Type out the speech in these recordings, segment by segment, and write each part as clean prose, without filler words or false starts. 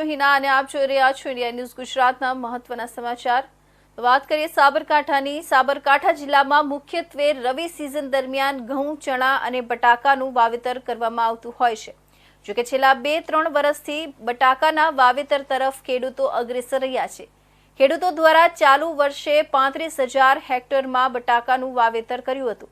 હિના અને આપ જોઈ રહ્યા છો ઇન્ડિયા ન્યૂઝ ગુજરાતના મહત્વના સમાચાર। વાત કરીએ સાબરકાંઠાની। સાબરકાંઠા જિલ્લામાં મુખ્યત્વે રવિ સિઝન દરમિયાન ઘઉં, ચણા અને બટાકાનું વાવેતર કરવામાં આવતું હોય છે। જો કે છેલ્લા 2-3 વર્ષથી બટાકાના વાવેતર તરફ ખેડૂતો અગ્રેસર રહ્યા છે। ખેડૂતો દ્વારા ચાલુ વર્ષે 35,000 હેક્ટરમાં બટાકાનું વાવેતર કર્યું હતું।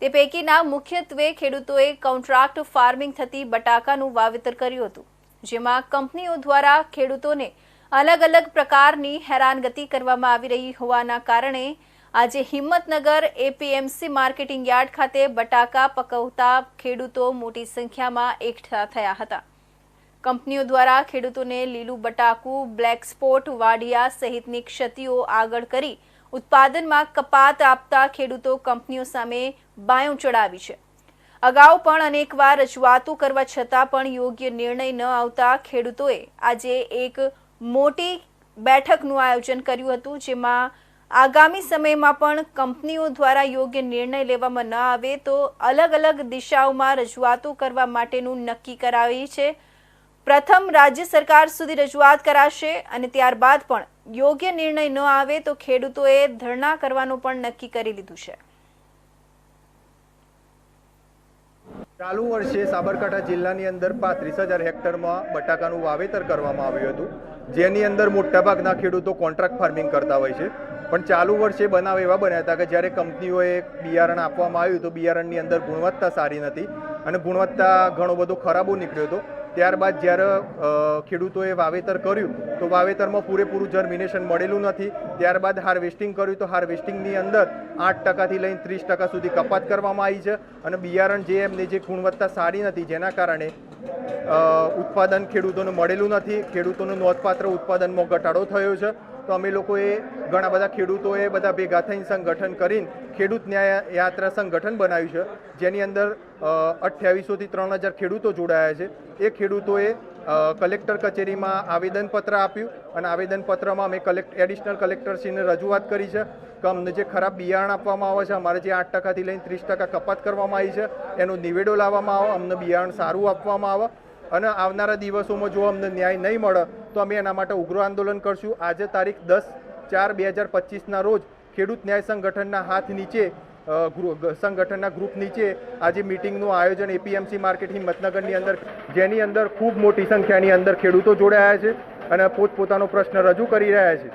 તે પૈકીના મુખ્યત્વે ખેડૂતોએ કોન્ટ્રાક્ટ ફાર્મિંગ થતી બટાકાનું વાવેતર કર્યું હતું, જેમાં કંપનીઓ દ્વારા ખેડૂતોને અલગ અલગ પ્રકારની હેરાનગતિ કરવામાં આવી રહી હોવાના કારણે આજે હિંમતનગર એપીએમસી માર્કેટિંગ યાર્ડ ખાતે બટાકા પકવતા ખેડૂતો મોટી સંખ્યામાં એકઠા થયા હતા। કંપનીઓ દ્વારા ખેડૂતોને લીલું બટાકું, બ્લેક સ્પોટ, વાડિયા સહિતની ક્ષતિઓ આગળ કરી ઉત્પાદનમાં કપાત આપતા ખેડૂતો કંપનીઓ સામે બાયું ચડાવી છે। અગાઉ પણ અનેકવાર રજૂઆતો કરવા છતાં પણ યોગ્ય નિર્ણય ન આવતા ખેડૂતોએ આજે એક મોટી બેઠકનું આયોજન કર્યું હતું, જેમાં આગામી સમયમાં પણ કંપનીઓ દ્વારા યોગ્ય નિર્ણય લેવામાં ન આવે તો અલગ અલગ દિશાઓમાં રજૂઆતો કરવા માટેનું નક્કી કરાવી છે। પ્રથમ રાજ્ય સરકાર સુધી રજૂઆત કરાશે અને ત્યારબાદ પણ યોગ્ય નિર્ણય ન આવે તો ખેડૂતોએ ધરણા કરવાનું પણ નક્કી કરી લીધું છે। ચાલુ વર્ષે સાબરકાંઠા જિલ્લાની અંદર 35,000 હેક્ટરમાં બટાકાનું વાવેતર કરવામાં આવ્યું હતું, જેની અંદર મોટાભાગના ખેડૂતો કોન્ટ્રાક્ટ ફાર્મિંગ કરતા હોય છે। પણ ચાલુ વર્ષે બનાવ એવા બન્યા હતા કે જ્યારે કંપનીઓએ બિયારણ આપવામાં આવ્યું તો બિયારણની અંદર ગુણવત્તા સારી નથી અને ગુણવત્તા ઘણો બધો ખરાબો નીકળ્યો હતો। ત્યારબાદ જ્યારે ખેડૂતોએ વાવેતર કર્યું તો વાવેતરમાં પૂરેપૂરું જર્મિનેશન મળેલું નથી। ત્યારબાદ હાર્વેસ્ટિંગ કર્યું તો હાર્વેસ્ટિંગની અંદર 8%થી લઈને 30% સુધી કપાત કરવામાં આવી છે અને બિયારણ જે એમની જે ગુણવત્તા સારી નથી, જેના કારણે ઉત્પાદન ખેડૂતોને મળેલું નથી। ખેડૂતોનું નોંધપાત્ર ઉત્પાદનમાં ઘટાડો થયો છે। તો અમે લોકોએ ઘણા બધા ખેડૂતોએ બધા ભેગા થઈને સંગઠન કરીને ખેડૂત ન્યાય યાત્રા સંગઠન બનાવ્યું છે, જેની અંદર 2800થી 3000 ખેડૂતો જોડાયા છે। એ ખેડૂતોએ કલેક્ટર કચેરીમાં આવેદનપત્ર આપ્યું અને આવેદનપત્રમાં અમે એડિશનલ કલેક્ટરશ્રીને રજૂઆત કરી છે કે અમને જે ખરાબ બિયારણ આપવામાં આવે છે, અમારે જે 8%થી લઈને 30% કપાત કરવામાં આવી છે, એનો નિવેડો લાવવામાં આવે, અમને બિયારણ સારું આપવામાં આવે અને આવનારા દિવસોમાં જો અમને ન્યાય નહીં મળે તો અમે એના માટે ઉગ્ર આંદોલન કરશું। આજે તારીખ 10/4/2025ના રોજ ખેડૂત ન્યાય સંગઠનના હાથ નીચે સંગઠનના ગ્રુપ નીચે આજે મિટિંગનું આયોજન એપીએમસી માર્કેટ હિંમતનગરની અંદર, જેની અંદર ખૂબ મોટી સંખ્યાની અંદર ખેડૂતો જોડાયા છે અને પોતપોતાનો પ્રશ્ન રજૂ કરી રહ્યા છે।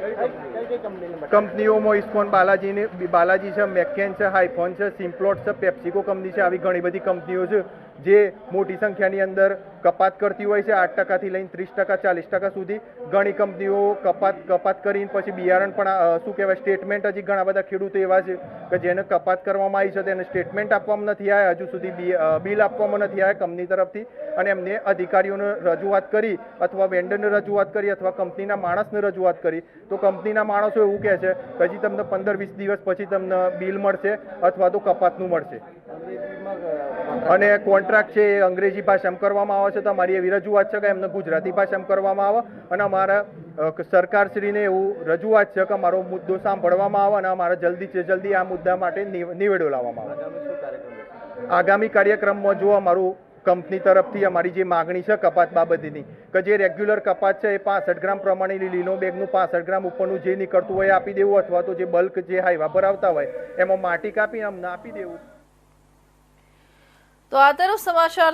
કંપનીઓમાં ઇસ્કોન બાલાજી છે, મેકેન છે, હાઈફોન છે, સિમ્પ્લોટ છે, પેપ્સિકો કંપની છે, આવી ઘણી બધી કંપનીઓ છે જે મોટી સંખ્યાની અંદર કપાત કરતી હોય છે, 8%થી લઈને 30%, 40% સુધી। ઘણી કંપનીઓ કપાત કરીને પછી બિયારણ પણ શું કહેવાય સ્ટેટમેન્ટ, હજી ઘણા બધા ખેડૂતો એવા છે કે જેને કપાત કરવામાં આવી છે તેને સ્ટેટમેન્ટ આપવામાં નથી આવ્યા, હજુ સુધી બિલ આપવામાં નથી આવ્યા કંપની તરફથી અને એમને અધિકારીઓને રજૂઆત કરી અથવા વેન્ડરને રજૂઆત કરી અથવા કંપનીના માણસને રજૂઆત કરી તો કંપનીના માણસો એવું કહે છે કે હજી તમને 15-20 દિવસ પછી તમને બિલ મળશે અથવા તો કપાતનું મળશે અને કોન્ટ્રાક્ટ છે એ અંગ્રેજી ભાષામાં કરવામાં આવે છે। તો અમારી એવી રજૂઆત છે કે એમને ગુજરાતી ભાષામાં કરવામાં આવે અને અમારા સરકારશ્રીને એવું રજૂઆત છે કે અમારો મુદ્દો સાંભળવામાં આવે અને અમારે જલ્દીથી જલ્દી આ મુદ્દા માટે નિવેડો લાવવામાં આવે। આગામી કાર્યક્રમમાં જો અમારું કંપની તરફથી અમારી જે માગણી છે કપાત બાબતની કે જે રેગ્યુલર કપાત છે એ 65 ગ્રામ પ્રમાણે લીલો બેગનું 65 ગ્રામ ઉપરનું જે નીકળતું હોય આપી દેવું અથવા તો જે બલ્ક જે હાઈવા પર આવતા હોય એમાં માટી કાપીને અમને આપી દેવું। તો આ તરફ સમાચાર